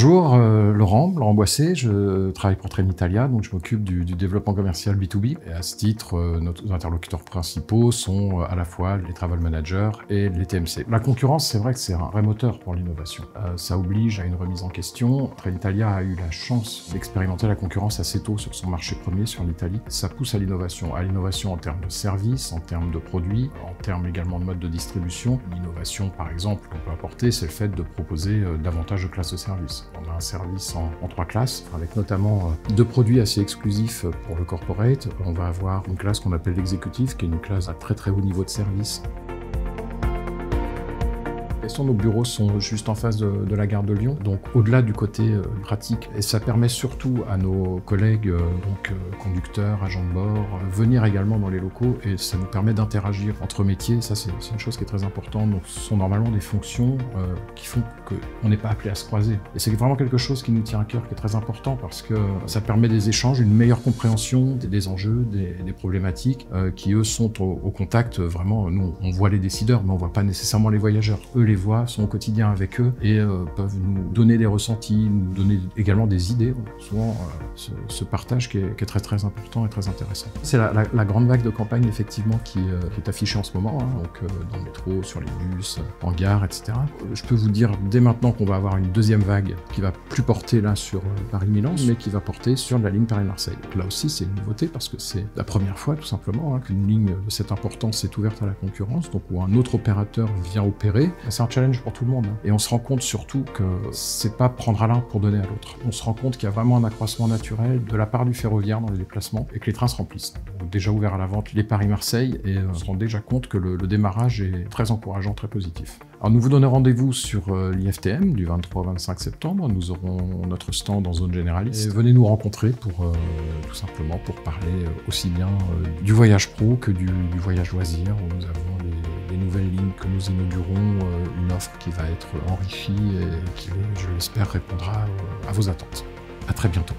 Bonjour, Laurent Boissé, je travaille pour Trenitalia, donc je m'occupe du développement commercial B2B. Et à ce titre, nos interlocuteurs principaux sont à la fois les travel managers et les TMC. La concurrence, c'est vrai que c'est un vrai moteur pour l'innovation. Ça oblige à une remise en question. Trenitalia a eu la chance d'expérimenter la concurrence assez tôt sur son marché premier, sur l'Italie. Ça pousse à l'innovation en termes de services, en termes de produits, en termes également de mode de distribution. L'innovation, par exemple, qu'on peut apporter, c'est le fait de proposer davantage de classes de services. On a un service en 3 classes, avec notamment 2 produits assez exclusifs pour le corporate. On va avoir une classe qu'on appelle l'exécutif, qui est une classe à très haut niveau de service. Nos bureaux sont juste en face de la gare de Lyon, donc au-delà du côté pratique. Et ça permet surtout à nos collègues, conducteurs, agents de bord, venir également dans les locaux, et ça nous permet d'interagir entre métiers. Ça, c'est une chose qui est très importante. Donc, ce sont normalement des fonctions qui font qu'on n'est pas appelé à se croiser. Et c'est vraiment quelque chose qui nous tient à cœur, qui est très important, parce que ça permet des échanges, une meilleure compréhension des enjeux, des problématiques, qui eux sont au contact. Vraiment, nous, on voit les décideurs, mais on voit pas nécessairement les voyageurs. Eux les voient, sont au quotidien avec eux et peuvent nous donner des ressentis, nous donner également des idées. Souvent, ce partage qui est très important et très intéressant. C'est la grande vague de campagne, effectivement, qui est affichée en ce moment, donc dans le métro, sur les bus, en gare, etc. Je peux vous dire dès maintenant qu'on va avoir une deuxième vague qui va plus porter là sur Paris-Milan, mais qui va porter sur la ligne Paris-Marseille. Là aussi, c'est une nouveauté parce que c'est la première fois, tout simplement, qu'une ligne de cette importance est ouverte à la concurrence, donc où un autre opérateur vient opérer. C'est un challenge pour tout le monde. Et on se rend compte surtout que c'est pas prendre à l'un pour donner à l'autre. On se rend compte qu'il y a vraiment un accroissement naturel de la part du ferroviaire dans les déplacements et que les trains se remplissent. Donc, déjà ouvert à la vente les Paris-Marseille, et on se rend déjà compte que le démarrage est très encourageant, très positif. Alors nous vous donnons rendez-vous sur l'IFTM du 23 au 25 septembre. Nous aurons notre stand en zone généraliste. Et venez nous rencontrer pour tout simplement pour parler aussi bien du voyage pro que du voyage loisir, où nous avons les nouvelles lignes que nous inaugurons, une offre qui va être enrichie et qui, je l'espère, répondra à vos attentes. À très bientôt.